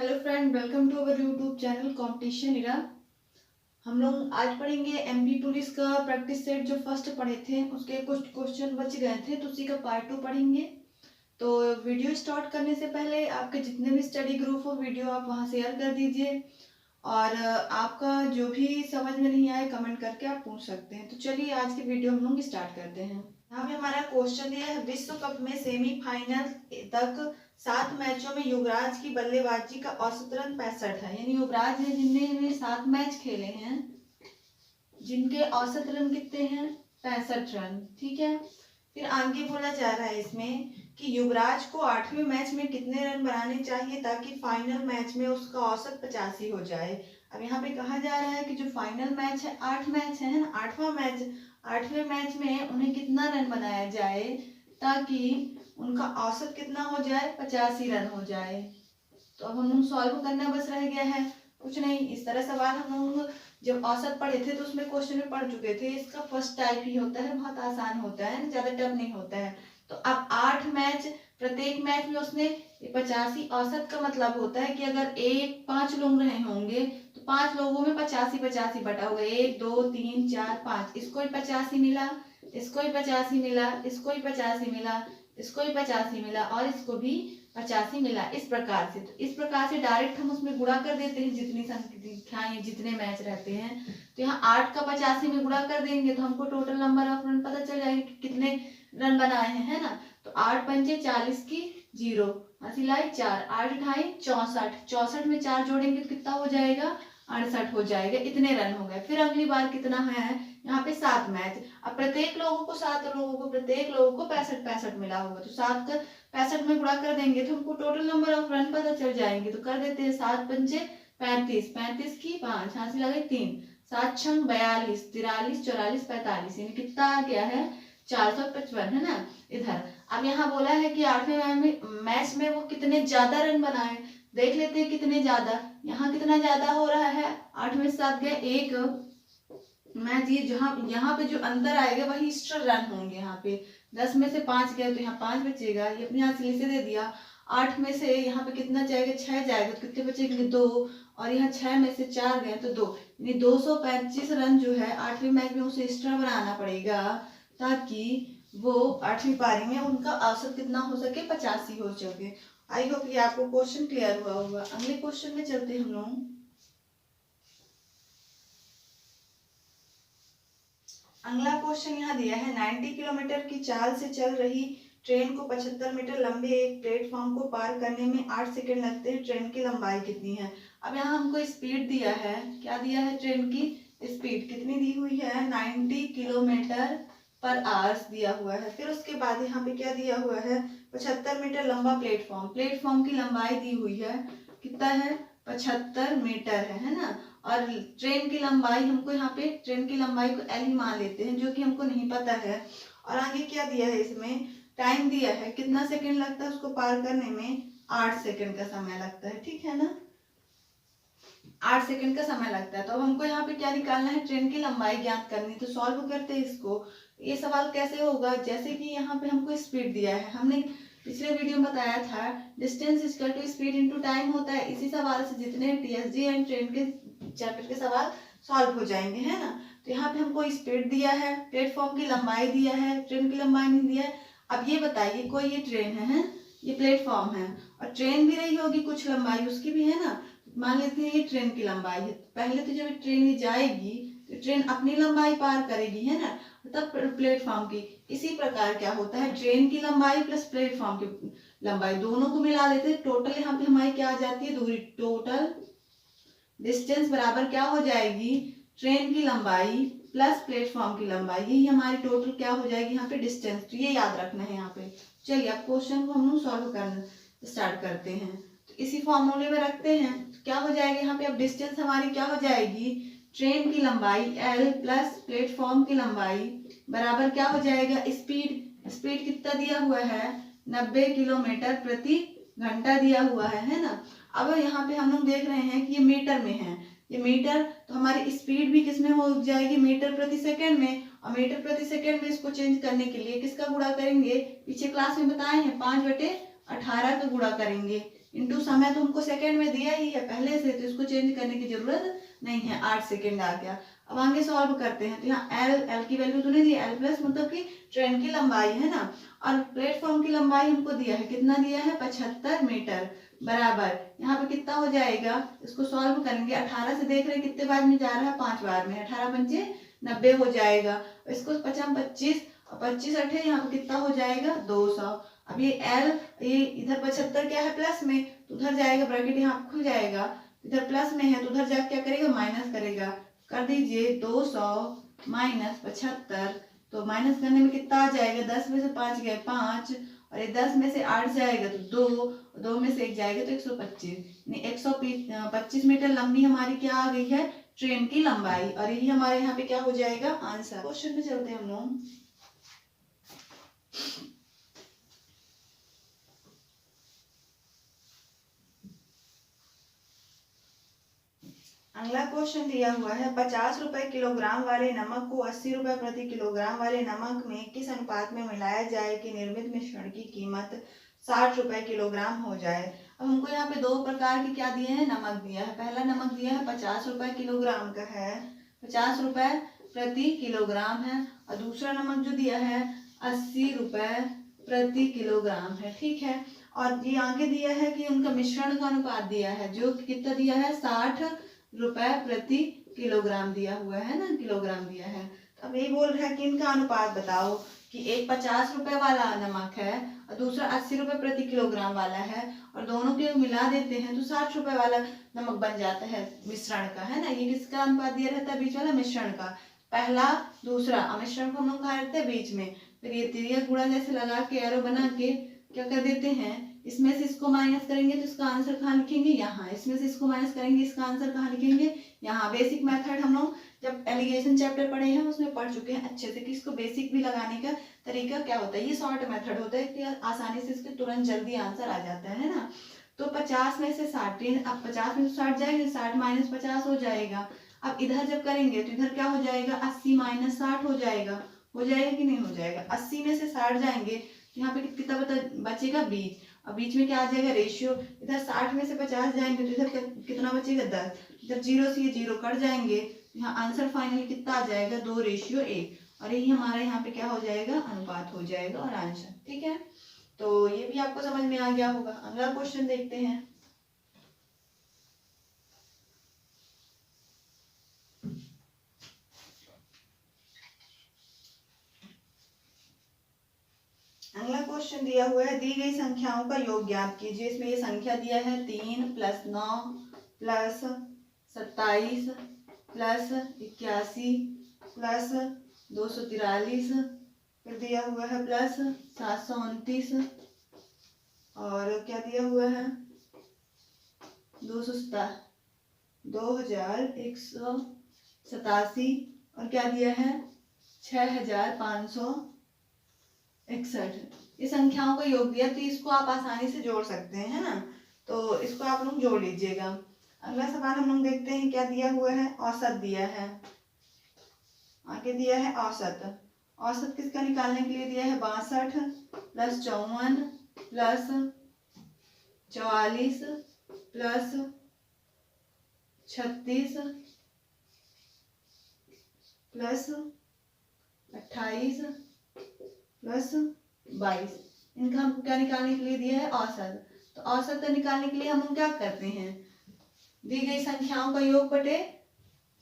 Hello friend, welcome to our YouTube channel competition era. हम लोग आज पढ़ेंगे एमपी पुलिस का प्रैक्टिस सेट। जो फर्स्ट पढ़े थे उसके कुछ क्वेश्चन बच गए थे तो उसी का पार्ट 2 पढ़ेंगे। तो वीडियो स्टार्ट करने से पहले आपके जितने भी स्टडी ग्रुप हो वीडियो आप वहां शेयर कर दीजिए। और आपका जो भी समझ में नहीं आए कमेंट करके आप पूछ सकते हैं। तो चलिए आज की वीडियो हम लोग स्टार्ट करते हैं। यहाँ पे हमारा क्वेश्चन दिया है, विश्व कप में सेमीफाइनल तक 7 मैचों में युवराज की बल्लेबाजी का औसत रन 65 है। यानी युवराज है जिनने 7 मैच खेले हैं, जिनके औसत रन कितने हैं? 65 रन। ठीक है। फिर आगे बोला जा रहा है इसमें कि युवराज को 8वें मैच में कितने रन बनाने चाहिए ताकि फाइनल मैच में उसका औसत 85 हो जाए। अब यहाँ पे कहा जा रहा है कि जो फाइनल मैच है 8 मैच है ना, 8वां मैच, 8वें मैच में उन्हें कितना रन बनाया जाए ताकि उनका औसत कितना हो जाए? 85 रन हो जाए। तो अब हम लोग सॉल्व करना बस रह गया है, कुछ नहीं। इस तरह सवाल हम लोग जब औसत पढ़े थे तो उसमें क्वेश्चन में पढ़ चुके थे। इसका फर्स्ट टाइप ही होता है, बहुत आसान होता है, ज्यादा टफ नहीं होता है। तो अब 8 मैच, प्रत्येक मैच में उसने 85, औसत का मतलब होता है कि अगर 5 लोग रहे होंगे तो 5 लोगों में 85 बटा होगा। 1 2 3 4 5, इसको ही 85 मिला, इसको ही 85 मिला, इसको ही 85 मिला, इसको ही 85 मिला और इसको भी 85 मिला। इस प्रकार से, तो इस प्रकार से डायरेक्ट हम उसमें गुणा कर देते हैं जितनी संख्याएं, जितने मैच रहते हैं। तो यहाँ 8 का 85 में गुणा कर देंगे तो हमको टोटल नंबर ऑफ रन पता चल जाएगा कि कितने रन बनाए हैं, है ना। तो 8 पंजे 40 की 0, हंसी लाई 4, 8 ढाई 64, 64 में 4 जोड़ेंगे तो कितना हो जाएगा? 68 हो जाएगा। इतने रन हो गए। फिर अगली बार कितना है? यहाँ पे 7 मैच। अब प्रत्येक लोगों को 7 लोगों को, प्रत्येक लोगों को 65 मिला होगा तो 7 का 65 में गुणा कर देंगे तो हमको टोटल नंबर ऑफ रन पता चल जाएंगे। तो कर देते हैं 7 पंचे 35, 35 की 5, हाथ से लगे 3, 7 छंग 42, 43, 44, 45, यानी कितना आ गया है? 455, है ना। इधर अब यहाँ बोला है कि 8वें मैच में वो कितने ज्यादा रन बनाए। देख लेते हैं कितने ज्यादा। यहाँ कितना ज्यादा हो रहा है? 8 में 7 गए, एक मैच ये जहाँ यहाँ पे जो अंदर आएगा वही एक्स्ट्रा रन होंगे। यहाँ पे 10 में से 5 गए तो यहाँ 5 बचेगा, ये अपने हाथ से दे दिया। 8 में से यहाँ पे कितना जाएगा? 6 जाएगा तो कितने बचेंगे? 2, और यहाँ 6 में से 4 गए तो 2, यानी 225 रन जो है 8वें मैच में उसे एक्स्ट्रा बनाना पड़ेगा ताकि वो 8वीं पारी में उनका औसत कितना हो सके? 85 हो सके। आई होप ये आपको क्वेश्चन क्लियर हुआ होगा। अगले क्वेश्चन में चलते हम लोग। अगला क्वेश्चन यहाँ दिया है, 90 किलोमीटर की चाल से चल रही ट्रेन को 75 मीटर लंबे एक प्लेटफॉर्म को पार करने में 8 सेकंड लगते हैं। ट्रेन की लंबाई कितनी है? अब यहाँ हमको स्पीड दिया है। क्या दिया है? ट्रेन की स्पीड कितनी दी हुई है? 90 किलोमीटर पर आवर्स दिया हुआ है। फिर उसके बाद यहाँ पे क्या दिया हुआ है? 75 मीटर लंबा प्लेटफॉर्म, प्लेटफॉर्म की लंबाई दी हुई है, कितना है? 75 मीटर है ना। और ट्रेन की लंबाई हमको यहाँ पे ट्रेन की लंबाई को एल ही मान लेते हैं, जो कि हमको नहीं पता है। और आगे क्या दिया है? इसमें टाइम दिया है, कितना सेकंड लगता है उसको पार करने में? 8 सेकंड का समय लगता है। ठीक है ना, 8 सेकंड का समय लगता है। तो अब हमको यहाँ पे क्या निकालना है? ट्रेन की लंबाई ज्ञात करनी। तो सॉल्व करते हैं इसको। ये सवाल कैसे होगा? जैसे कि यहाँ पे हमको स्पीड दिया है, हमने पिछले वीडियो में बताया था distance equal to speed into time होता है। इसी सवाल से जितने टीएसजी एंड ट्रेन के चैप्टर के सवाल सॉल्व हो जाएंगे, है ना। तो यहाँ पे हमको स्पीड दिया है, प्लेटफॉर्म की लंबाई दिया है, ट्रेन की लंबाई नहीं दिया है। अब ये बताइए, कोई ये ट्रेन है, ये प्लेटफॉर्म है और ट्रेन भी रही होगी कुछ लंबाई उसकी भी, है ना। मान लेते हैं ये ट्रेन की लंबाई है। पहले तो जब ट्रेन ये जाएगी तो ट्रेन अपनी लंबाई पार करेगी, है ना, तब प्लेटफॉर्म की। इसी प्रकार क्या होता है? ट्रेन की लंबाई प्लस प्लेटफॉर्म की लंबाई दोनों को मिला देते हैं। टोटल यहाँ पे हमारी क्या आ जाती है? दूरी। टोटल डिस्टेंस बराबर क्या हो जाएगी? ट्रेन की लंबाई प्लस प्लेटफॉर्म की लंबाई, यही हमारी टोटल क्या हो जाएगी यहाँ पे? डिस्टेंस। तो ये याद रखना है यहाँ पे। चलिए अब क्वेश्चन को हम लोग सॉल्व करना स्टार्ट करते हैं। तो इसी फॉर्मूले में रखते हैं तो क्या हो जाएगा यहाँ पे? अब डिस्टेंस हमारी क्या हो जाएगी? ट्रेन की लंबाई एल प्लस प्लेटफॉर्म की लंबाई बराबर क्या हो जाएगा? स्पीड। स्पीड कितना दिया हुआ है? 90 किलोमीटर प्रति घंटा दिया हुआ है ना। अब यहाँ पे हम लोग देख रहे हैं कि ये मीटर में है, ये मीटर, तो हमारी स्पीड भी किसमें हो जाएगी? मीटर प्रति सेकंड में। और मीटर प्रति सेकंड में इसको चेंज करने के लिए किसका गुणा करेंगे? पीछे क्लास में बताए हैं 5/18 का गुणा करेंगे। इंटू समय तो हमको सेकंड में दिया ही है पहले से, तो इसको चेंज करने की जरूरत नहीं है, 8 सेकंड आ गया। अब आगे सॉल्व करते हैं, तो यहाँ एल की वैल्यू तो नहीं दी, एल प्लस मतलब कि ट्रेन की लंबाई है ना, और प्लेटफॉर्म की लंबाई हमको दिया है, कितना दिया है 75 मीटर बराबर, यहाँ पे कितना हो जाएगा, इसको सॉल्व करेंगे। 18 से देख रहे हैं कितने बार में जा रहा है, 5 बार में, 18 पंचे 90 हो जाएगा, इसको 50 25 25 अठे यहाँ पे कितना हो जाएगा 200। अब ये एल, ये इधर 75 क्या है प्लस में, तो उधर जाएगा, ब्रैकेट यहाँ खुल जाएगा, इधर प्लस में है तो उधर जाके क्या करेगा माइनस करेगा, कर दीजिए 200 माइनस 75, तो माइनस करने में कितना आ जाएगा, 10 में से 5 गए 5, और ये 10 में से 8 जाएगा तो 2 में से 1 जाएगा तो 125, 125 मीटर लंबी हमारी क्या आ गई है ट्रेन की लंबाई, और यही हमारे यहाँ पे क्या हो जाएगा आंसर। क्वेश्चन पे चलते हैं हम लोग। अगला क्वेश्चन दिया हुआ है 50 रुपए किलोग्राम वाले नमक को 80 रुपए प्रति किलोग्राम वाले नमक में किस अनुपात में मिलाया जाए कि निर्मित मिश्रण की कीमत 60 रुपए किलोग्राम हो जाए। अब हमको यहाँ पे दो प्रकार के क्या दिए हैं, नमक दिया है। पहला नमक दिया है 50 रुपए किलोग्राम का है, 50 रुपए प्रति किलोग्राम है, और दूसरा नमक जो दिया है 80 रुपए प्रति किलोग्राम है, ठीक है। और ये आगे दिया है कि उनका मिश्रण का अनुपात दिया है, जो कितना दिया है 60 रुपए प्रति किलोग्राम दिया हुआ है ना, किलोग्राम दिया है। अब ये बोल रहा है कि इनका अनुपात बताओ, कि एक 50 रुपए वाला नमक है और दूसरा 80 रुपए प्रति किलोग्राम वाला है, और दोनों के मिला देते हैं तो 60 रुपए वाला नमक बन जाता है मिश्रण का, है ना। ये किसका अनुपात दिया रहता है, बीच वाला मिश्रण का, पहला दूसरा, मिश्रण को हम लोग कहा रहते हैं बीच में, फिर ये तिरिया गुणा जैसे लगा के एरो बना के क्या कर देते हैं, इसमें से इसको माइनस करेंगे तो इसका आंसर कहाँ लिखेंगे, यहाँ, इसमें से इसको माइनस करेंगे इसका आंसर कहाँ लिखेंगे, यहाँ। बेसिक मेथड हम लोग जब एलिगेशन चैप्टर पढ़े हैं उसमें पढ़ चुके हैं अच्छे से, कि इसको बेसिक भी लगाने का तरीका क्या होता है। ये शॉर्ट मेथड होता है कि आसानी से इसके तुरंत जल्दी आंसर आ जाता है ना। तो 50 में से 60, अब 50 में से 60 जाएंगे, 60 माइनस 50 हो जाएगा। अब इधर जब करेंगे तो इधर क्या हो जाएगा, 80 माइनस 60 हो जाएगा कि नहीं हो जाएगा। 80 में से 60 जाएंगे तो यहाँ पे कितना बचेगा 20, और बीच में क्या आ जाएगा रेशियो, इधर 60 में से 50 जाएंगे तो इधर कितना बचेगा 10, इधर 0 से ये 0 कट जाएंगे, यहाँ आंसर फाइनल कितना आ जाएगा 2:1, और यही हमारा यहाँ पे क्या हो जाएगा अनुपात हो जाएगा और आंसर, ठीक है। तो ये भी आपको समझ में आ गया होगा। अगला क्वेश्चन देखते हैं। अगला क्वेश्चन दिया हुआ है, दी गई संख्याओं का योग ज्ञात कीजिए। इसमें ये संख्या दिया है 3 + 9 + 27 + 81 + 243, फिर दिया हुआ है प्लस 729, और क्या दिया हुआ है 2187, और क्या दिया है 6561। ये संख्याओं का योग दिया, तो इसको आप आसानी से जोड़ सकते हैं, है ना। तो इसको आप लोग जोड़ लीजिएगा। अगला सवाल हम लोग देखते हैं क्या दिया हुआ है, औसत दिया है। आगे दिया है औसत। औसत किसका निकालने के लिए दिया है 62 + 54 + 44 + 36 + 28 + 22। इनका हमको क्या निकालने के लिए दिया है औसत। तो औसत निकालने के लिए हम क्या करते हैं, दी गई संख्याओं का योग बटे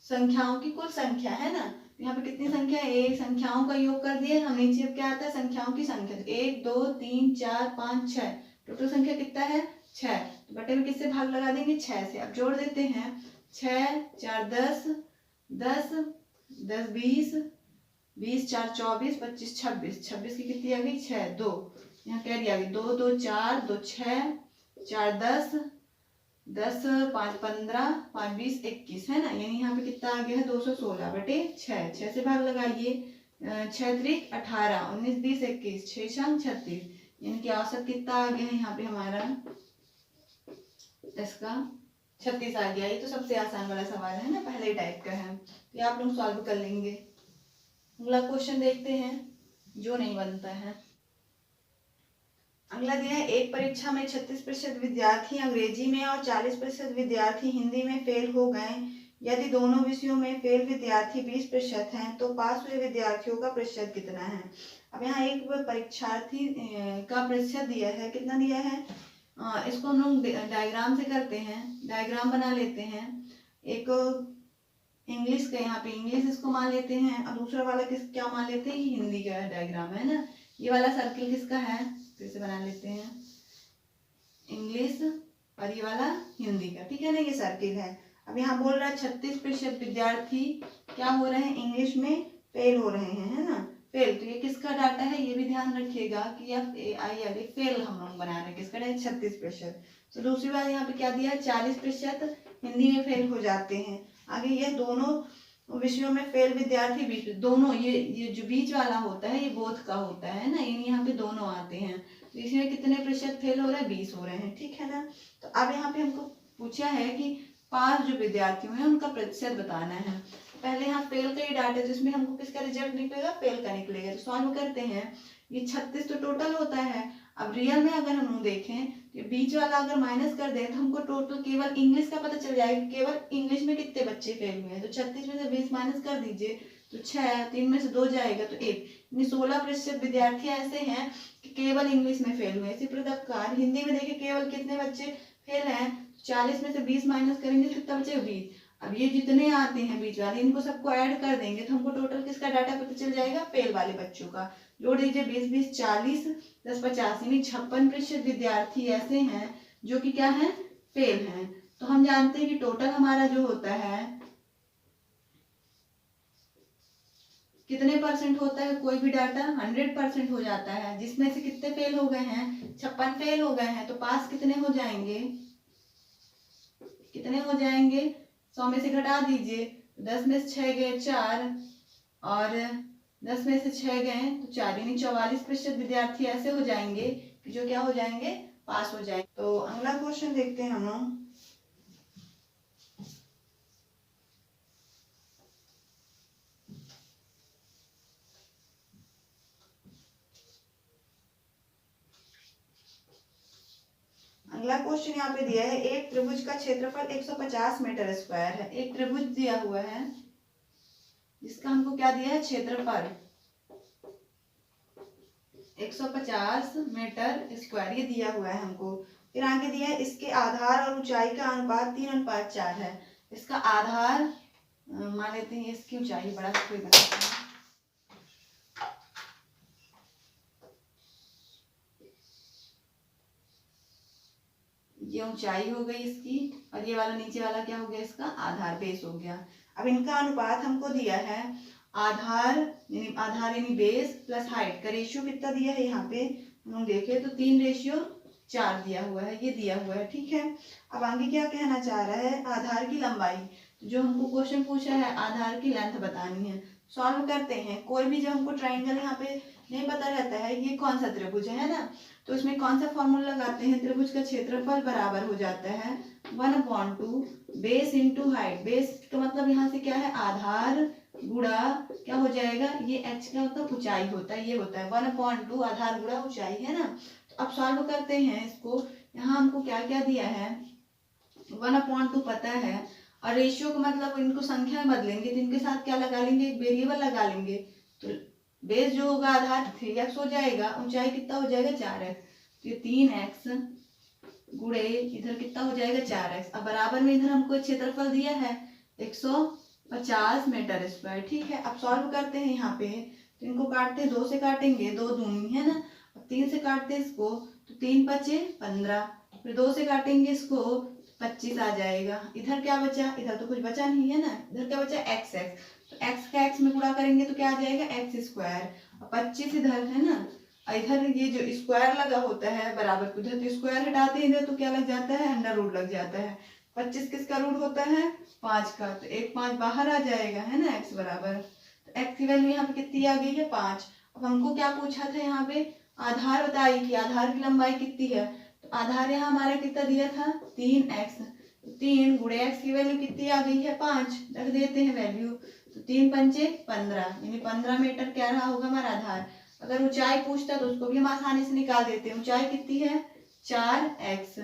संख्याओं की कुल संख्या, है ना। यहाँ पे कितनी संख्या है, एक, संख्याओं का योग कर दिए हम, नीचे अब क्या आता है संख्याओं की संख्या, 1 2 3 4 5 6, टोटल संख्या कितना है 6, तो बटे में किससे भाग लगा देंगे 6 से। अब जोड़ देते हैं, 6 4 10 10 10 20 20 4 24 25 26, 26 की कितनी आ गई 6, 2 यहाँ कैरी आ गई, 2 2 4 2 6 4 10 10 5 15 5 20 21, है ना। यानी यहाँ पे कितना आ गया है 216 बटे 6, 6 से भाग लगाइए, 6 3 18 19 20 21 6 6 36, यानी कि औसत कितना आ गया है यहाँ पे हमारा इसका 36 आ गया। ये तो सबसे आसान वाला सवाल है ना, पहले टाइप का है, ये आप लोग सॉल्व कर लेंगे। अगला क्वेश्चन देखते हैं जो नहीं बनता है। अगला दिया है, एक परीक्षा में 36% विद्यार्थी अंग्रेजी में और 40% विद्यार्थी हिंदी में फेल हो गए। यदि दोनों विषयों में फेल विद्यार्थी 20% हैं तो पास हुए विद्यार्थियों का प्रतिशत कितना है। अब यहाँ एक परीक्षार्थी का प्रतिशत दिया है, कितना दिया है, इसको हम लोग डायग्राम से करते हैं, डायग्राम बना लेते हैं। एक इंग्लिश का, यहाँ पे इंग्लिश इसको मान लेते हैं, और दूसरा वाला क्या मान लेते हैं, हिंदी का डायग्राम है ना। ये वाला सर्किल किसका है, फिर से बना लेते हैं, इंग्लिश, और ये वाला हिंदी का, ठीक है ना, ये सर्किल है। अब यहाँ बोल रहा है 36% विद्यार्थी क्या हो रहे हैं, इंग्लिश में फेल हो रहे हैं, है ना, फेल। तो ये किसका डाटा है, ये भी ध्यान रखिएगा कि FAIL फेल हम लोग बना रहे हैं, किसका है, 36%। तो दूसरी बात यहाँ पे क्या दिया है, 40% हिंदी में फेल हो जाते हैं। आगे ये दोनों विषयों में फेल विद्यार्थी, बीच दोनों, ये जो बीच वाला होता है ये बोथ का होता है ना, यहाँ पे दोनों आते हैं। तो इसमें कितने प्रतिशत फेल हो रहे हैं, 20 हो रहे हैं, ठीक है ना। तो अब यहाँ पे हमको पूछा है कि पास जो विद्यार्थियों हैं उनका प्रतिशत बताना है। पहले यहाँ फेल का ही डाटा है, तो इसमें हमको किसका रिजल्ट निकलेगा, फेल का निकलेगा। तो सॉल्व करते हैं, ये 36 तो टोटल होता है। अब रियल में अगर हम देखें तो बीच वाला अगर माइनस कर दें तो हमको टोटल केवल इंग्लिश का पता चल जाएगा, केवल इंग्लिश में कितने बच्चे फेल हुए हैं। तो 36 में से 20 माइनस कर दीजिए तो 6, 3 में से 2 जाएगा तो 1, यानी 16% विद्यार्थी ऐसे हैं कि केवल इंग्लिश में फेल हुए। इसी प्रकार हिंदी में देखिए केवल कितने बच्चे फेल हैं, 40 में से 20 माइनस करेंगे तो कितना बचेगा, 20। अब ये जितने आते हैं बीच वाले, इनको सबको ऐड कर देंगे तो हमको टोटल किसका डाटा पता चल जाएगा, फेल वाले बच्चों का। जोड़ दीजिए 20, 20, 40, 10, 50, यानी 56% विद्यार्थी ऐसे हैं जो कि क्या है, फेल हैं। तो हम जानते हैं कि टोटल हमारा जो होता है कितने परसेंट होता है, कोई भी डाटा 100% हो जाता है, जिसमें से कितने फेल हो गए हैं, 56 फेल हो गए हैं, तो पास कितने हो जाएंगे, कितने हो जाएंगे, 100 में से घटा दीजिए, 10 में से 6 गए 4, और 10 में से 6 गए तो 4, यानी 44% विद्यार्थी ऐसे हो जाएंगे कि जो क्या हो जाएंगे, पास हो जाएंगे। तो अगला क्वेश्चन देखते हैं हम लोग। अगला क्वेश्चन यहाँ पे दिया है, एक त्रिभुज का क्षेत्रफल 150 मीटर स्क्वायर है। एक त्रिभुज दिया हुआ है जिसका हमको क्या दिया है, क्षेत्रफल 150 मीटर स्क्वायर, ये दिया हुआ है हमको। फिर आगे दिया है, इसके आधार और ऊंचाई का अनुपात 3:4 है। इसका आधार मान लेते हैं, इसकी ऊंचाई बड़ा कोई बनाते हैं, ये ऊंचाई हो गई इसकी, और ये वाला नीचे वाला क्या हो गया, इसका आधार, बेस हो गया। अब इनका अनुपात हमको दिया है, आधार यानी बेस प्लस हाइट का रेशियो कितना दिया है, यहाँ पे हम देखें तो 3:4 दिया हुआ है, ये दिया हुआ है, ठीक है। अब आगे क्या कहना चाह रहा है, आधार की लंबाई, जो हमको क्वेश्चन पूछा है आधार की लेंथ बतानी है। सॉल्व करते हैं, कोई भी जब हमको ट्राइंगल यहाँ पे नहीं पता रहता है ये कौन सा त्रिभुज है ना, तो इसमें कौन सा फॉर्मूला लगाते हैं, त्रिभुज का क्षेत्रफल बराबर हो जाता है 1/2 बेस इंटू हाइट। बेस का मतलब यहाँ से क्या है, आधार गुणा क्या हो जाएगा, ये h का मतलब ऊंचाई होता है, ये होता है 1/2 आधार गुणा ऊंचाई, है ना। तो अब सॉल्व करते हैं इसको, यहाँ हमको क्या क्या दिया है, 1/2 पता है, और रेशियो का मतलब इनको संख्या में बदलेंगे तो इनके साथ क्या लगा लेंगे, एक वेरिएबल लगा लेंगे। तो बेस जो होगा आधार 3x हो जाएगा, ऊंचाई कितना हो जाएगा 4x, तो ये 3x गुणे इधर कितना हो जाएगा 4x। अब बराबर में इधर हमको क्षेत्रफल दिया है 150 मीटर स्क्वायर, ठीक है। अब सॉल्व करते हैं यहाँ पे, तो इनको काटते हैं, 2 से काटेंगे 2 दूनी है ना, और 3 से काटते हैं इसको तो 3 × 5 = 15, फिर 2 से काटेंगे इसको 25 आ जाएगा। इधर क्या बचा, इधर तो कुछ बचा नहीं है ना, इधर क्या बचा x, तो x का x में गुणा करेंगे तो क्या आ जाएगा x², और 25 इधर है ना, इधर ये जो स्क्वायर लगा होता है बराबर को, इधर तो स्क्वायर हटाते हैं, इधर तो क्या लग जाता है, अंडर रूट लग जाता है। 25 किसका रूट होता है, 5 का, तो 1 5 बाहर आ जाएगा, है ना, x बराबर, तो x की वैल्यू यहाँ पे कितनी आ गई है 5। अब हमको क्या पूछा था यहाँ पे, आधार बताइए कि आधार की लंबाई कितनी है, तो आधार यहाँ हमारा कितना दिया था 3x, तो 3 गुणे x की वैल्यू कितनी आ गई है 5, रख देते हैं वैल्यू, तो 3 × 5 = 15, यानी 15 मीटर क्या रहा होगा हमारा आधार। अगर ऊंचाई पूछता तो उसको भी हम आसानी से निकाल देते हैं। ऊंचाई कितनी है 4x,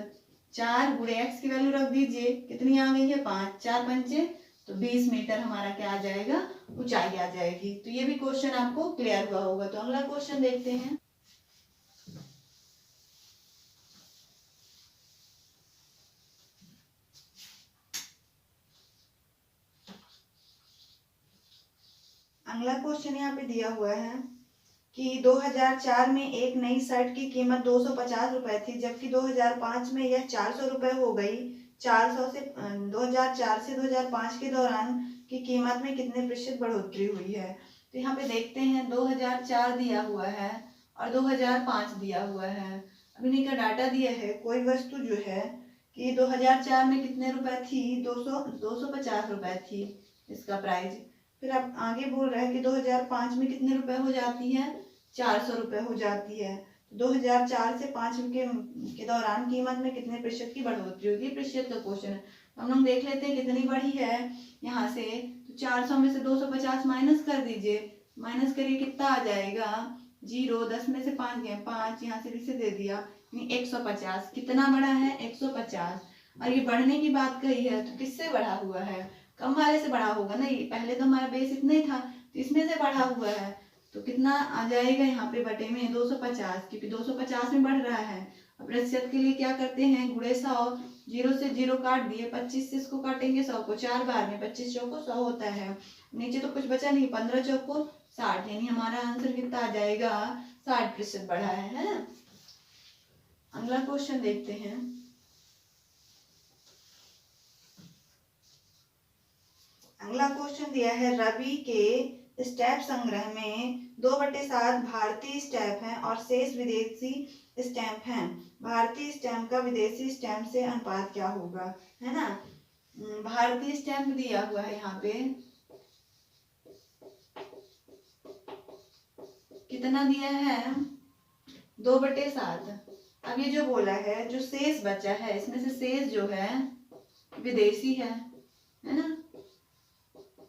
4 गुणे x की वैल्यू रख दीजिए, कितनी आ गई है 5, 4 पंचे तो 20 मीटर हमारा क्या आ जाएगा, ऊंचाई आ जाएगी। तो ये भी क्वेश्चन आपको क्लियर हुआ होगा। तो अगला क्वेश्चन देखते हैं। अगला क्वेश्चन यहाँ पे दिया हुआ है कि 2004 में एक नई शर्ट की कीमत 250 रुपए थी, जबकि 2005 में यह 400 रुपए हो गई। 400 से 2004 से 2005 के दौरान की कीमत में कितने प्रतिशत बढ़ोतरी हुई है। तो यहाँ पे देखते हैं 2004 दिया हुआ है और 2005 दिया हुआ है। अब इन्हीं का डाटा दिया है। कोई वस्तु जो है कि 2004 में कितने रुपए थी, 250 रुपए थी इसका प्राइस। फिर अब आगे बोल रहा है कि 2005 में कितने रुपए हो जाती है, 400 रुपए हो जाती है। 2004 से 5 के दौरान कीमत में कितने प्रतिशत की बढ़ोतरी होगी, प्रतिशत का क्वेश्चन है। हम लोग देख लेते हैं कितनी बढ़ी है यहाँ से। तो 400 में से 250 माइनस कर दीजिए, माइनस करिए कितना आ जाएगा 0, 10 में से 5 गए 5, यहाँ से भी से दे दिया 150। कितना बढ़ा है 150। और ये बढ़ने की बात कही है तो किससे बढ़ा हुआ है, कम वाले से बढ़ा होगा ना। ये पहले तो हमारा बेस इतना ही था तो इसमें से बढ़ा हुआ है। तो कितना आ जाएगा यहाँ पे बटे में 250, क्योंकि 250 में बढ़ रहा है। अब प्रतिशत के लिए क्या करते हैं, गुणे 100, 0 से 0 काट दिए, 25 से इसको काटेंगे 100 को 4 बार में, 25 चौको 100 होता है। नीचे तो कुछ बचा नहीं, 15 चौको 60, यानी हमारा आंसर कितना आ जाएगा 60% बढ़ा है ना। अगला क्वेश्चन देखते हैं। अगला क्वेश्चन दिया है रवि के स्टैम्प संग्रह में 2/7 भारतीय स्टैम्प हैं और शेष विदेशी स्टैम्प हैं। भारतीय स्टैम्प का विदेशी स्टैम्प से अनुपात क्या होगा, है ना। भारतीय स्टैम्प दिया हुआ है यहाँ पे, कितना दिया है 2/7। अब ये जो बोला है जो शेष बचा है, इसमें से शेष जो है विदेशी है ना।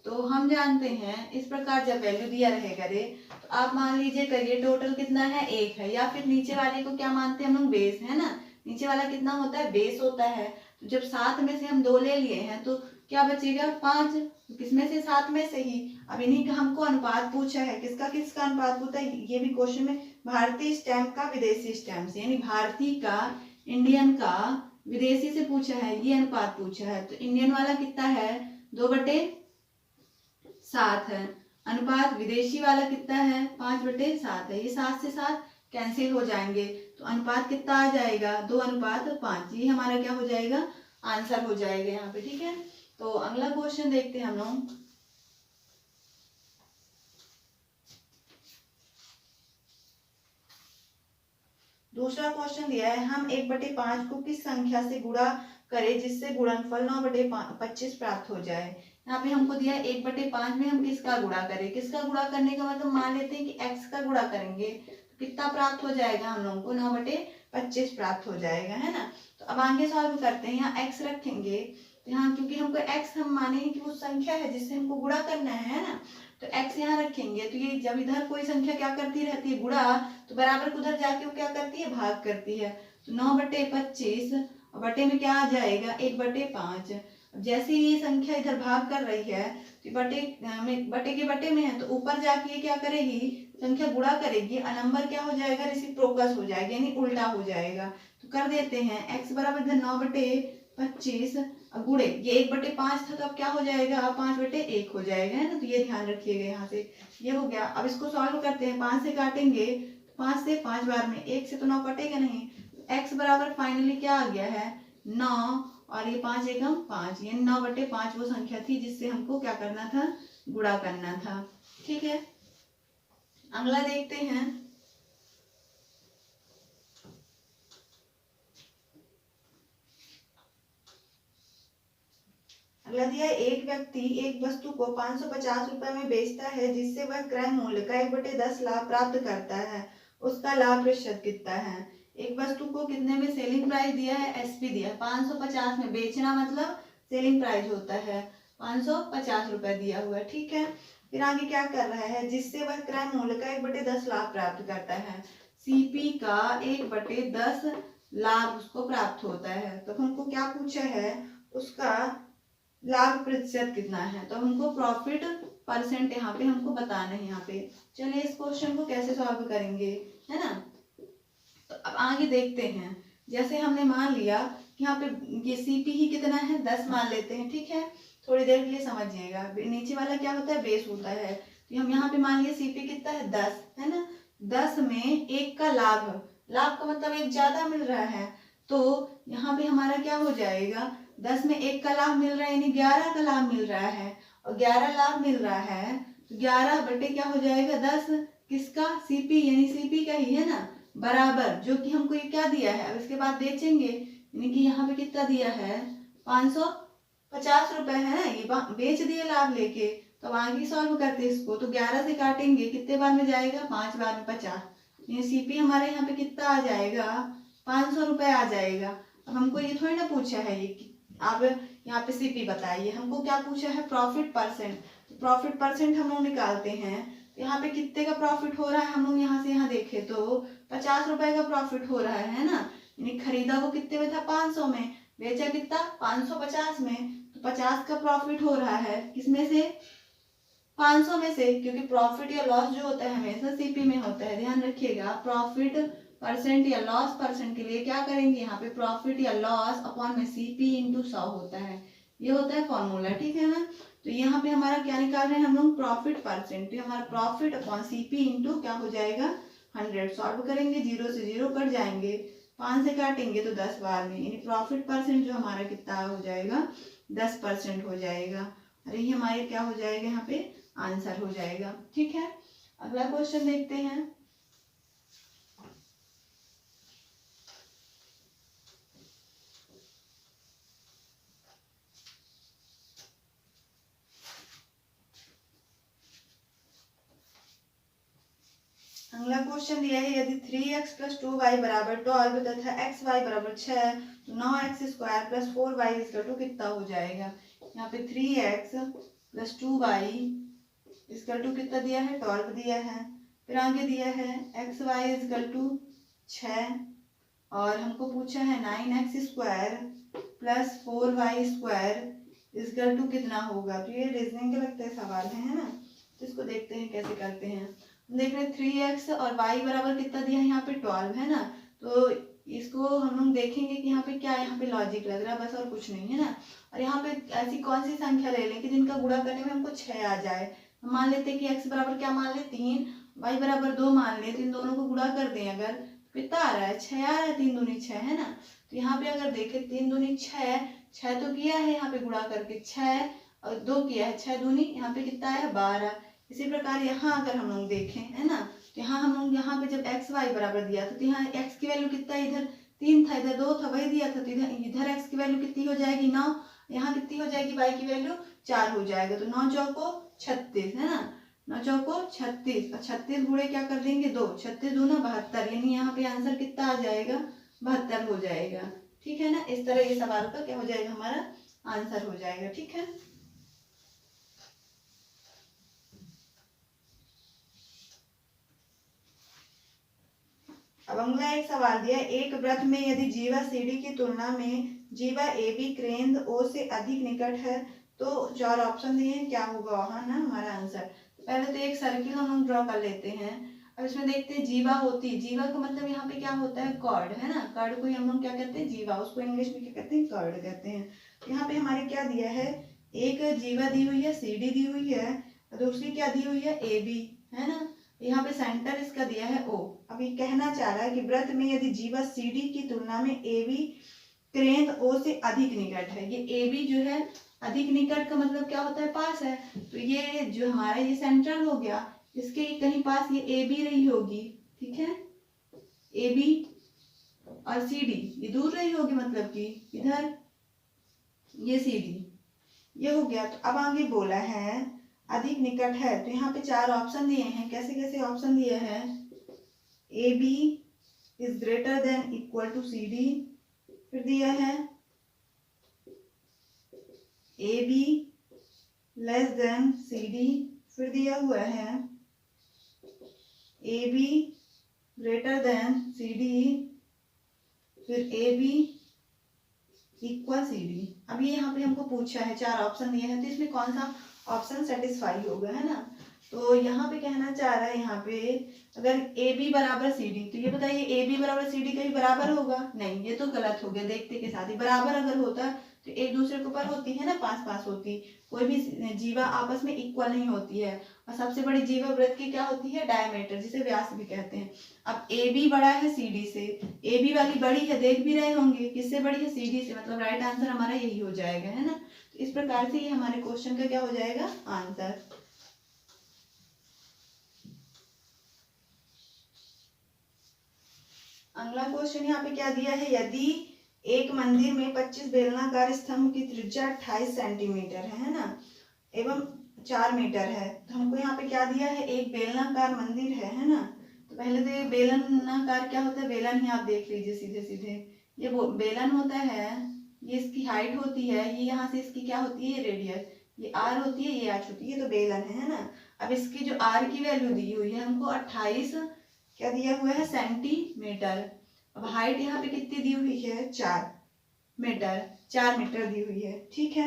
तो हम जानते हैं इस प्रकार जब वैल्यू दिया रहेगा रे, तो आप मान लीजिए करिए टोटल कितना है 1 है, या फिर नीचे वाले को क्या मानते हैं हम लोग बेस, है ना। नीचे वाला कितना होता है बेस होता है। तो जब 7 में से हम 2 ले लिए हैं तो क्या बचेगा 5, किसमें से 7 में से ही। अब इन्हीं का हमको अनुपात पूछा है, किसका किसका अनुपात पूछा है, ये भी क्वेश्चन में भारतीय स्टैम्प का विदेशी स्टैम्प से, यानी भारतीय का इंडियन का विदेशी से पूछा है, ये अनुपात पूछा है। तो इंडियन वाला कितना है 2/7 है, अनुपात विदेशी वाला कितना है 5/7 है। ये 7 से 7 कैंसिल हो जाएंगे तो अनुपात कितना आ जाएगा 2:5। ये हमारा क्या हो जाएगा आंसर हो जाएगा यहाँ पे, ठीक है। तो अगला क्वेश्चन देखते हैं हम लोग। दूसरा क्वेश्चन दिया है हम 1/5 को किस संख्या से गुणा करें जिससे गुणनफल 9/25 प्राप्त हो जाए। यहाँ पे हमको दिया 1/5 में हम किसका गुणा करें, किसका गुणा करने का मतलब मान लेते हैं कि x का गुणा करेंगे तो कितना प्राप्त हो जाएगा हम लोगों को 9/25 प्राप्त हो जाएगा, है ना। तो अब आगे सॉल्व करते हैं। यहाँ x रखेंगे तो यहाँ क्योंकि हमको x हम मानेंगे कि वो संख्या है जिससे हमको गुणा करना है ना। तो x यहाँ रखेंगे तो ये जब इधर कोई संख्या क्या करती रहती है गुणा, तो बराबर को उधर जाके वो क्या करती है भाग करती है। तो 9/25 बटे में क्या आ जाएगा 1/5। जैसे ही ये संख्या इधर भाग कर रही है तो बटे के बटे में है तो ऊपर जाके ये क्या करेगी संख्या गुणा करेगी और नंबर क्या हो जाएगा रेसिप्रोकस हो जाएगा, यानी उल्टा हो जाएगा। तो कर देते हैं x बराबर इधर 9/25 गुणे ये 1/5 था तो अब क्या हो जाएगा 5/1 हो जाएगा, है ना। तो ये ध्यान रखिएगा यहाँ से ये हो गया। अब इसको सॉल्व करते हैं, 5 से काटेंगे 5 से 5 बार में 1 से तो 9 कटेगा नहीं। x बराबर फाइनली क्या आ गया है 9 और ये 5 एकम 5, यानी 9/5 वो संख्या थी जिससे हमको क्या करना था गुणा करना था, ठीक है। अगला देखते हैं। अगला दिया एक व्यक्ति एक वस्तु को 550 रुपए में बेचता है जिससे वह क्रय मूल्य का 1/10 लाभ प्राप्त करता है, उसका लाभ प्रतिशत कितना है। एक वस्तु को कितने में सेलिंग प्राइस दिया है एसपी दिया है, 550 में बेचना मतलब सेलिंग प्राइस होता है 550 रुपए दिया हुआ है, ठीक है। फिर आगे क्या कर रहा है, जिससे वह क्रय मूल्य का 1/10 लाभ प्राप्त करता है। सीपी का 1/10 लाभ उसको प्राप्त होता है। तो हमको क्या पूछा है, उसका लाभ प्रतिशत कितना है, तो हमको प्रॉफिट परसेंट यहाँ पे हमको बताना है। यहाँ पे चलिए इस क्वेश्चन को कैसे सॉल्व करेंगे, है ना। तो अब आगे देखते हैं। जैसे हमने मान लिया कि यहाँ पे ये सीपी ही कितना है, 10 मान लेते हैं, ठीक है। थोड़ी देर के लिए समझिएगा, नीचे वाला क्या होता है, बेस होता है। तो हम यहाँ पे मान लिया सीपी कितना है, 10 है ना। 10 में 1 का लाभ, लाभ का मतलब 1 ज्यादा मिल रहा है, तो यहाँ पे हमारा क्या हो जाएगा, 10 में 1 का लाभ मिल रहा है यानी 11 का लाभ मिल रहा है, और 11 लाभ मिल रहा है तो 11 बटे क्या हो जाएगा, 10 किसका, सीपी यानी सीपी का ही है ना, बराबर जो कि हमको ये क्या दिया है, अब इसके बाद बेचेंगे यानी कि यहाँ पे कितना दिया है, 550 रुपए है ना, ये बेच दिए लाभ लेके। तो आगे सॉल्व करते इसको, तो 11 से काटेंगे कितने बार में जाएगा, 5 बार में 50, ये सीपी हमारे यहाँ पे कितना आ जाएगा, 500 रुपए आ जाएगा। अब हमको ये थोड़ी ना पूछा है ये, आप यहाँ पे सीपी बताइए, हमको क्या पूछा है, प्रॉफिट परसेंट। तो प्रॉफिट परसेंट हम लोग निकालते हैं, तो यहाँ पे कितने का प्रॉफिट हो रहा है, हम लोग यहाँ से यहाँ देखे तो 50 रुपए का प्रॉफिट हो रहा है ना। यानी खरीदा वो कितने में था, 500 में, बेचा कितना, 550 में। तो 50 का प्रॉफिट हो रहा है किसमें से, 500 में से, क्योंकि प्रॉफिट या लॉस जो होता है हमेशा सीपी में होता है, ध्यान रखिएगा। प्रॉफिट परसेंट या लॉस परसेंट के लिए क्या करेंगे, यहाँ पे प्रॉफिट या लॉस अपॉन में सीपी इंटू 100 होता है, ये होता है फॉर्मूला, ठीक है ना। तो यहाँ पे हमारा क्या निकाल रहे हैं हम लोग, प्रॉफिट परसेंट। तो हमारा प्रॉफिट अपॉन सीपी इंटू क्या हो जाएगा, 100। सॉल्व करेंगे, 0 से 0 कट जाएंगे, 5 से काटेंगे तो 10 बार में, यानी प्रॉफिट परसेंट जो हमारा कितना हो जाएगा, 10% हो जाएगा। अरे ये हमारे क्या हो जाएगा, यहाँ पे आंसर हो जाएगा, ठीक है। अगला क्वेश्चन देखते हैं। अगला क्वेश्चन दिया है, यदि 3x + 2y = 12 तथा xy = 6, तो 9x² + 4y = कितना हो जाएगा। यहाँ पे 3x + 2y = कितना दिया है, 12 दिया है। फिर आगे दिया है xy = 6, और हमको पूछा है 9x² + 4y² = कितना होगा। तो ये रीजनिंग के लगते सवाल है ना। तो इसको देखते हैं कैसे करते हैं। देख रहे 3x और y बराबर कितना दिया है, यहाँ पे 12 है ना। तो इसको हम लोग देखेंगे कि यहाँ पे क्या, यहाँ पे लॉजिक लग रहा है बस, और कुछ नहीं है ना। और यहाँ पे ऐसी कौन सी संख्या ले लें कि जिनका गुणा करने में हमको 6 आ जाए। हम मान लेते हैं कि x बराबर क्या मान ले, 3, y बराबर 2 मान ले, तो इन दोनों को गुणा कर दें अगर, कितना आ रहा है, 6 आ रहा है, 3 दूनी 6 है ना। तो यहाँ पे अगर देखें 3 दूनी 6, 6 तो किया है यहाँ पे गुणा करके, 6 और 2 किया है, 6 दूनी यहाँ पे कितना आया, 12। इसी प्रकार यहाँ अगर हम लोग देखें, है ना, तो यहाँ हम लोग यहाँ पे जब x y बराबर दिया था, तो यहाँ x की वैल्यू कितना, इधर 3 था, इधर 2 था, वही दिया था, तो इधर x की वैल्यू कितनी हो जाएगी, 9, यहाँ कितनी हो जाएगी, y की वैल्यू 4 हो जाएगा। तो 9 चौको 36 है ना, 9 चौको 36, और 36 गुणे क्या कर देंगे, 2, 36 दूना 72, यानी यहाँ पे आंसर कितना आ जाएगा, 72 हो जाएगा, ठीक है ना। इस तरह ये सवाल का क्या हो जाएगा, हमारा आंसर हो जाएगा, ठीक है। अब अगला एक सवाल दिया, एक वृत्त में यदि जीवा सीडी की तुलना में जीवा AB केंद्र O से अधिक निकट है, तो 4 ऑप्शन दिए हैं, क्या होगा वहां ना हमारा आंसर। पहले तो एक सर्किल हम लोग ड्रॉ कर लेते हैं। अब इसमें देखते हैं जीवा होती, जीवा का मतलब यहाँ पे क्या होता है, कॉर्ड है ना, कॉर्ड को हम लोग क्या कहते हैं, जीवा, उसको इंग्लिश में क्या कहते हैं, कॉर्ड कहते हैं। यहाँ पे हमारे क्या दिया है, एक जीवा दी हुई है, CD दी हुई है, दूसरी क्या दी हुई है, AB है ना। यहाँ पे सेंटर इसका दिया है O। अब ये कहना चाह रहा है कि वृत्त में यदि जीवा CD की तुलना में AB केंद्र O से अधिक निकट है, ये AB जो है अधिक निकट का मतलब क्या होता है, पास है। तो ये जो हमारा ये सेंट्रल हो गया, इसके कहीं पास ये AB रही होगी, ठीक है, AB और CD ये दूर रही होगी, मतलब कि इधर ये CD ये हो गया। तो अब आगे बोला है अधिक निकट है, तो यहाँ पे 4 ऑप्शन दिए हैं, कैसे कैसे ऑप्शन दिए हैं, AB is greater than equal to CD, फिर दिया है AB लेस देन CD, फिर दिया हुआ है A B greater than C D, फिर A B equal C D. अब ये यहाँ पे हमको पूछा है, 4 ऑप्शन दिए हैं, तो इसमें कौन सा ऑप्शन सेटिस्फाई होगा, है ना। तो यहाँ पे कहना चाह रहा है, यहाँ पे अगर ए बी बराबर सी डी, तो ये बताइए ए बी बराबर सी डी कहीं बराबर होगा? नहीं, ये तो गलत हो गया। देखते के साथ ही बराबर अगर होता तो एक दूसरे के ऊपर होती है ना, पास पास होती। कोई भी जीवा आपस में इक्वल नहीं होती है। और सबसे बड़ी जीवा वृत्त की क्या होती है? डायमीटर, जिसे व्यास भी कहते हैं। अब ए बी बड़ा है सी डी से, ए बी वाली बड़ी है, देख भी रहे होंगे, किससे बड़ी है? सी डी से, मतलब राइट आंसर हमारा यही हो जाएगा, है ना। तो इस प्रकार से ये हमारे क्वेश्चन का क्या हो जाएगा? आंसर। अगला क्वेश्चन यहाँ पे क्या दिया है? यदि एक मंदिर में 25 बेलनाकार स्तंभ की त्रिज्या 28 सेंटीमीटर है ना, एवं 4 मीटर है, तो हमको यहाँ पे क्या दिया है? एक बेलनाकार मंदिर है ना। तो पहले तो ये बेलनाकार क्या होता है? बेलन ही आप देख लीजिए सीधे सीधे, ये वो बेलन होता है, ये इसकी हाइट होती है, ये यहाँ से इसकी क्या होती है? रेडियस, ये आर होती है, ये एच होती है, तो बेलन है ना। अब इसकी जो आर की वैल्यू दी हुई है हमको 28 क्या दिया हुआ है? सेंटीमीटर। अब हाइट यहाँ पे कितनी दी हुई है? 4 मीटर, 4 मीटर दी हुई है, ठीक है।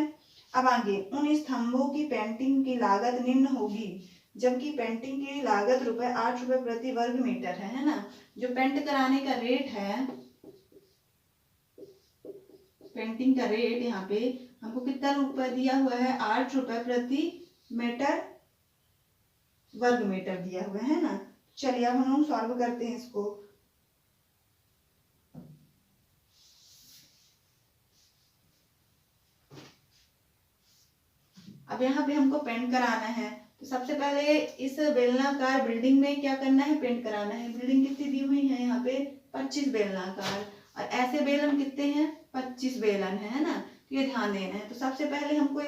अब आगे, उन स्तंभों की पेंटिंग की लागत निम्न होगी, जबकि पेंटिंग की लागत ₹8 प्रति वर्ग मीटर है ना। जो पेंट कराने का रेट है, पेंटिंग का रेट यहाँ पे हमको कितना रुपए दिया हुआ है? ₹8 प्रति मीटर वर्ग मीटर दिया हुआ है ना। चलिए अब हम लोग सॉल्व करते हैं इसको। अब यहाँ पे हमको पेंट कराना है, तो सबसे पहले इस बेलनाकार बिल्डिंग में क्या करना है? पेंट कराना है। बिल्डिंग कितनी दी हुई है? यहाँ पे 25 बेलनाकार, और ऐसे बेलन कितने हैं? 25 बेलन है ना। तो ये ध्यान देना है। तो सबसे पहले हमको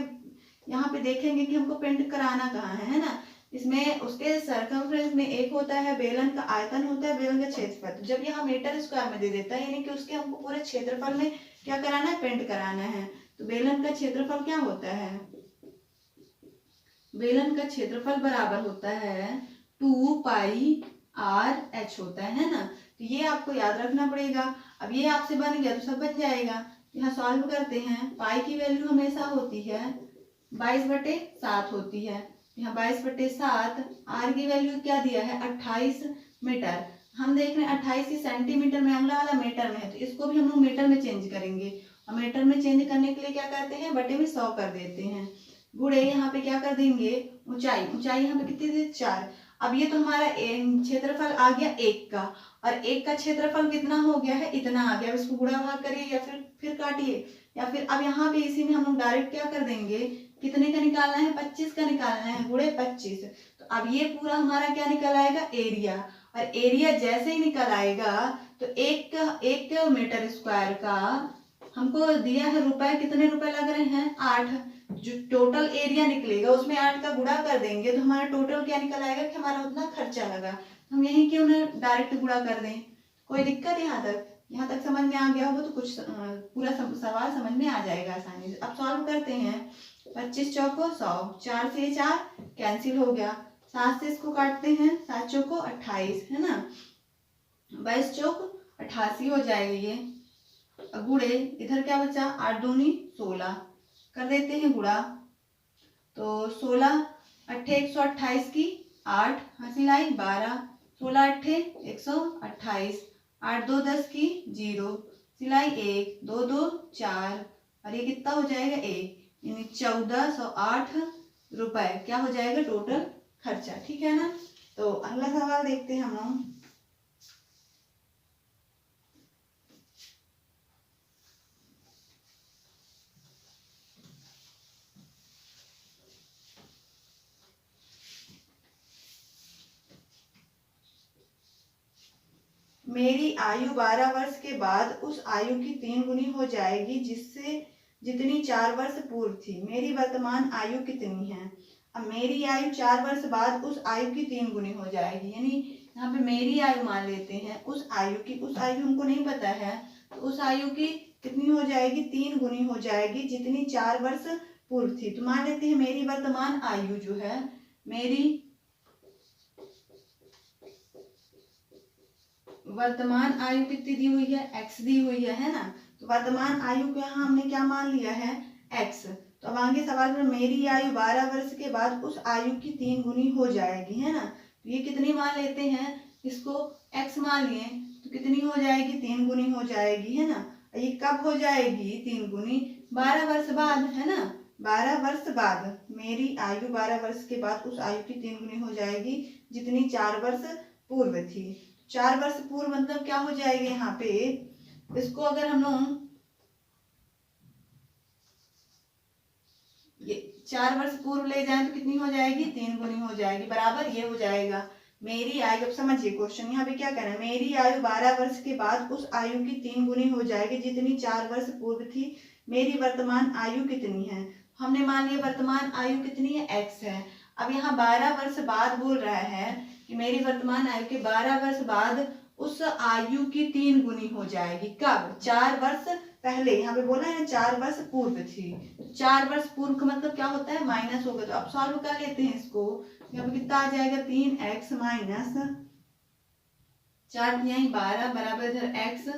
यहाँ पे देखेंगे कि हमको पेंट कराना कहाँ है ना। इसमें उसके सर्कमफ्रेंस में एक होता है बेलन का आयतन होता है, बेलन का क्षेत्रफल। तो जब यहाँ मीटर स्क्वायर में दे देता है, यानी कि उसके हमको पूरे क्षेत्रफल में क्या कराना है? पेंट कराना है। तो बेलन का क्षेत्रफल क्या होता है? बेलन का क्षेत्रफल बराबर होता है 2 पाई आर एच होता है ना। तो ये आपको याद रखना पड़ेगा। अब ये आपसे बन गया तो सब बन जाएगा। यहाँ सॉल्व करते हैं। पाई की वैल्यू हमेशा होती है 22/7 होती है। यहाँ 22/7। आर की वैल्यू क्या दिया है? 28 मीटर। हम देख रहे हैं 28 सेंटीमीटर में, अगला वाला मीटर में है, तो इसको भी हम लोग मीटर में चेंज करेंगे। और मीटर में चेंज करने के लिए क्या करते हैं? बटे में 100 कर देते हैं। गुणे यहाँ पे क्या कर देंगे? ऊंचाई, ऊंचाई यहाँ पे कितनी थी? 4। अब ये तो हमारा क्षेत्रफल आ गया 1 का, और 1 का क्षेत्रफल कितना हो गया है? इतना आ गया। अब इसको गुणा भाग करिए या फिर काटिए, या फिर अब यहाँ पे इसी में हम लोग डायरेक्ट क्या कर देंगे? कितने का निकालना है? 25 का निकालना है, गुणे 25। तो अब ये पूरा हमारा क्या निकल आएगा? एरिया। और एरिया जैसे ही निकल आएगा तो एक मीटर स्क्वायर का हमको दिया है रुपए, कितने रुपए लग रहे हैं? 8। जो टोटल एरिया निकलेगा उसमें 8 का गुणा कर देंगे तो हमारा टोटल क्या निकल आएगा कि हमारा उतना खर्चा लगा। हम यही क्यों ना डायरेक्ट गुणा कर दें। कोई दिक्कत यहाँ तक समझ में आ गया होगा तो कुछ पूरा सवाल समझ में आ जाएगा आसानी से। अब सॉल्व करते हैं। 25 चौको 100, 4 से 4 कैंसिल हो गया, 7 से इसको काटते हैं, 7 चौको 28 है ना, 22 चौक 88 हो जाएगा ये। गुणे इधर क्या बचा? 8 दूनी 16 कर देते हैं गुणा। तो 16 अट्ठे 128 की 8 हासिल आई 12, 16 अट्ठे 128, 8 2 10 की 0 सिलाई 1, 2 2 4, और ये कितना हो जाएगा? 1, यानी 1408 रुपए क्या हो जाएगा? टोटल खर्चा, ठीक है ना। तो अगला सवाल देखते हैं हम लोग। मेरी आयु 12 वर्ष के बाद उस आयु की 3 गुनी हो जाएगी जितनी 4 वर्ष पूर्व थी। मेरी वर्तमान आयु कितनी है? अब मेरी आयु 4 वर्ष बाद उस आयु की 3 गुनी हो जाएगी, यानी यहाँ पे मेरी आयु मान लेते हैं, उस आयु हमको नहीं पता है, तो उस आयु की कितनी हो जाएगी? 3 गुनी हो जाएगी जितनी 4 वर्ष पूर्व थी। तो मान लेते हैं मेरी वर्तमान आयु जो है मेरी वर्तमान आयु कितनी दी हुई है, x दी हुई है ना। तो वर्तमान आयु को यहाँ हमने क्या मान लिया है, x। तो अब आगे सवाल में मेरी आयु 12 वर्ष के बाद उस आयु की 3 गुनी हो जाएगी, है ना। तो ये कितनी मान लेते हैं, इसको x मान लिए तो कितनी हो जाएगी, 3 गुनी हो जाएगी, है ना। ये कब हो जाएगी 3 गुनी, 12 वर्ष बाद, है ना। 12 वर्ष बाद मेरी आयु 12 वर्ष के बाद उस आयु की 3 गुनी हो जाएगी जितनी 4 वर्ष पूर्व थी। 4 वर्ष पूर्व मतलब क्या हो जाएगा यहाँ पे, इसको अगर हम लोग ये 4 वर्ष पूर्व ले जाएं तो कितनी हो जाएगी, 3 गुनी हो जाएगी, बराबर ये हो जाएगा मेरी आयु। अब समझिए क्वेश्चन यहाँ पे क्या करना है, मेरी आयु 12 वर्ष के बाद उस आयु की 3 गुनी हो जाएगी जितनी 4 वर्ष पूर्व थी। मेरी वर्तमान आयु कितनी है, हमने मान लिया वर्तमान आयु कितनी है, x है। अब यहाँ 12 वर्ष बाद बोल रहा है कि मेरी वर्तमान आयु के 12 वर्ष बाद उस आयु की 3 गुनी हो जाएगी, कब, 4 वर्ष पहले। यहाँ पे बोला है 4 वर्ष पूर्व थी, 4 वर्ष पूर्व का मतलब क्या होता है, माइनस होगा। तो अब सॉल्व कर लेते हैं इसको, यहाँ पे कितना आ जाएगा, 3x माइनस 4 यही 12 बराबर इधर x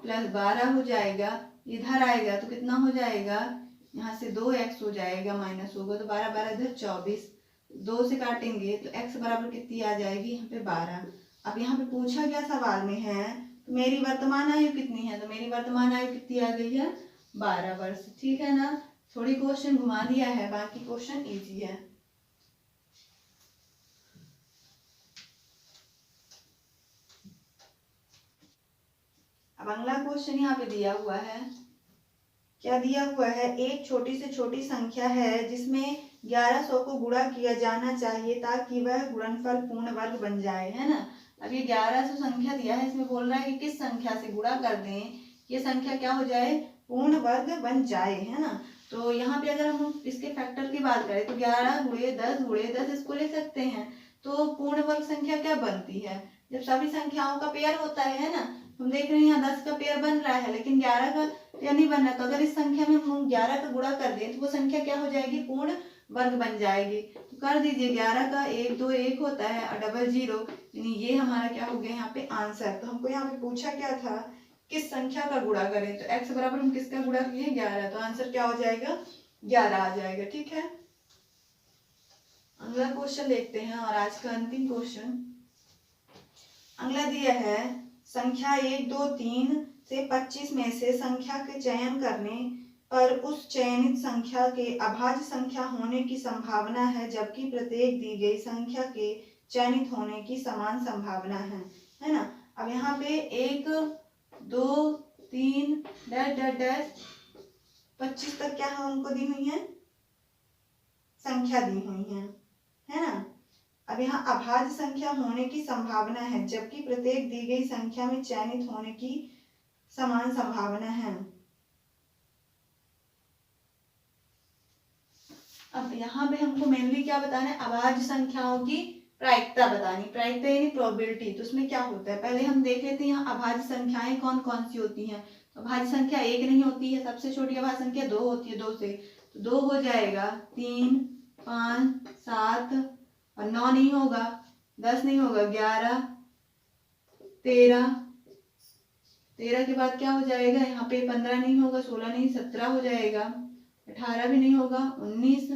प्लस 12 हो जाएगा, इधर आएगा तो कितना हो जाएगा, यहाँ से 2x हो जाएगा, माइनस होगा तो 12 12 इधर 24, 2 से काटेंगे तो x बराबर कितनी आ जाएगी, यहाँ पे 12। अब यहाँ पे पूछा गया सवाल में है तो मेरी वर्तमान आयु कितनी है, तो मेरी वर्तमान आयु कितनी आ गई है, 12 वर्ष, ठीक है ना। थोड़ी क्वेश्चन घुमा दिया है, बाकी क्वेश्चन इजी है। अब अगला क्वेश्चन यहाँ पे दिया हुआ है, क्या दिया हुआ है, एक छोटी से छोटी संख्या है जिसमें 1100 को गुणा किया जाना चाहिए ताकि वह गुणनफल पूर्ण वर्ग बन जाए, है ना। अब ये 1100 संख्या दिया है, इसमें बोल रहा है कि किस संख्या से गुणा कर दें ये संख्या क्या हो जाए, पूर्ण वर्ग बन जाए, है ना। तो यहाँ पे अगर हम इसके फैक्टर की बात करें तो 11 गुणे 10 इसको ले सकते हैं। तो पूर्ण वर्ग संख्या क्या बनती है, जब सभी संख्याओं का पेयर होता है ना। हम देख रहे हैं यहाँ 10 का पेयर बन रहा है लेकिन 11 का पेयर नहीं बन रहा। तो अगर इस संख्या में हम 11 का गुणा कर दें तो वो संख्या क्या हो जाएगी, पूर्ण वर्ग बन जाएगी। तो कर दीजिए, 11 का 1 2 1 होता है और डबल 0, यानी ये हमारा क्या हो गया यहाँ पे आंसर। तो हमको यहाँ पे पूछा क्या था, किस संख्या का गुणा करें, तो x बराबर हम किसका गुणा किए, 11, तो आंसर क्या हो जाएगा, 11 आ जाएगा, ठीक है। अगला क्वेश्चन देखते हैं और आज का अंतिम क्वेश्चन अगला दिया है, संख्या 1 2 3 से 25 में से संख्या के चयन करने पर उस चयनित संख्या के अभाज्य संख्या होने की संभावना है जबकि प्रत्येक दी गई संख्या के चयनित होने की समान संभावना है ना। अब यहाँ पे 1 2 3 डैश डैश डैश 25 तक क्या है उनको दी हुई है, संख्या दी हुई है ना। अब यहाँ अभाज्य संख्या होने की संभावना है जबकि प्रत्येक दी गई संख्या में चयनित होने की समान संभावना है। अब यहाँ पे हमको मेनली क्या बताना है, अभाज्य संख्याओं की प्रायिकता बतानी, प्रायिकता यानी प्रोबेबिलिटी। तो उसमें क्या होता है, पहले हम देख लेते हैं यहाँ अभाज्य संख्याएं कौन कौन सी होती हैं। तो अभाज्य संख्या 1 नहीं होती है, सबसे छोटी अभाज्य संख्या 2 होती है, 2 से तो 2 हो जाएगा, 3 5 7 और 9 नहीं होगा, 10 नहीं होगा, 11 13 13 के बाद क्या हो जाएगा, यहाँ पे 15 नहीं होगा, 16 नहीं 17 हो जाएगा, 18 भी नहीं होगा, 19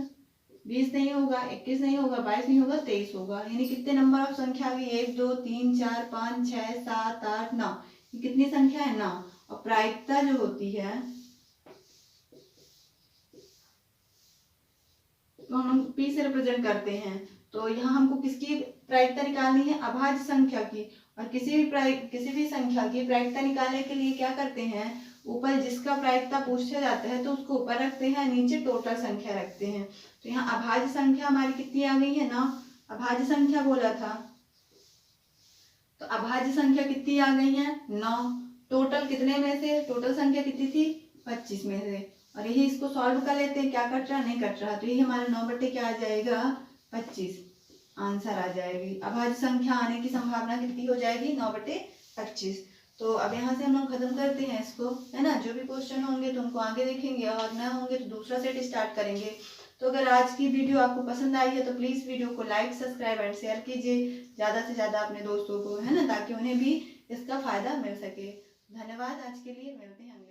20 नहीं होगा, 21 नहीं होगा, 22 नहीं होगा, 23 होगा। यानी कितने नंबर ऑफ संख्या आ गई, 1 2 3 4 5 6 7 8 9, ये कितनी संख्या है, 9। और प्रायिकता जो होती है तो हम P से रिप्रेजेंट करते हैं। तो यहाँ हमको किसकी प्रायिकता निकालनी है, अभाज्य संख्या की। और किसी भी संख्या की प्रायिकता निकालने के लिए क्या करते हैं, ऊपर जिसका प्रायिकता पूछा जाता है तो उसको ऊपर रखते हैं, नीचे टोटल संख्या रखते हैं। तो यहाँ अभाज्य संख्या हमारी कितनी आ गई है, 9 अभाज्य संख्या बोला था। तो अभाज्य संख्या कितनी आ गई है, 9। टोटल कितने में से, टोटल संख्या कितनी थी, 25 में से। और यही इसको सॉल्व कर लेते हैं, क्या कट रहा नहीं कट रहा, तो यही हमारा 9 बटे क्या आ जाएगा, 25 आंसर आ जाएगी। अभाज्य संख्या आने की संभावना कितनी हो जाएगी, 9 बटे 25। तो अब यहाँ से हम लोग खत्म करते हैं इसको, है ना। जो भी क्वेश्चन होंगे तो उनको आगे देखेंगे और न होंगे तो दूसरा सेट स्टार्ट करेंगे। तो अगर आज की वीडियो आपको पसंद आई है तो प्लीज़ वीडियो को लाइक, सब्सक्राइब एंड शेयर कीजिए ज़्यादा से ज़्यादा अपने दोस्तों को, है ना, ताकि उन्हें भी इसका फ़ायदा मिल सके। धन्यवाद। आज के लिए मिलते हैं।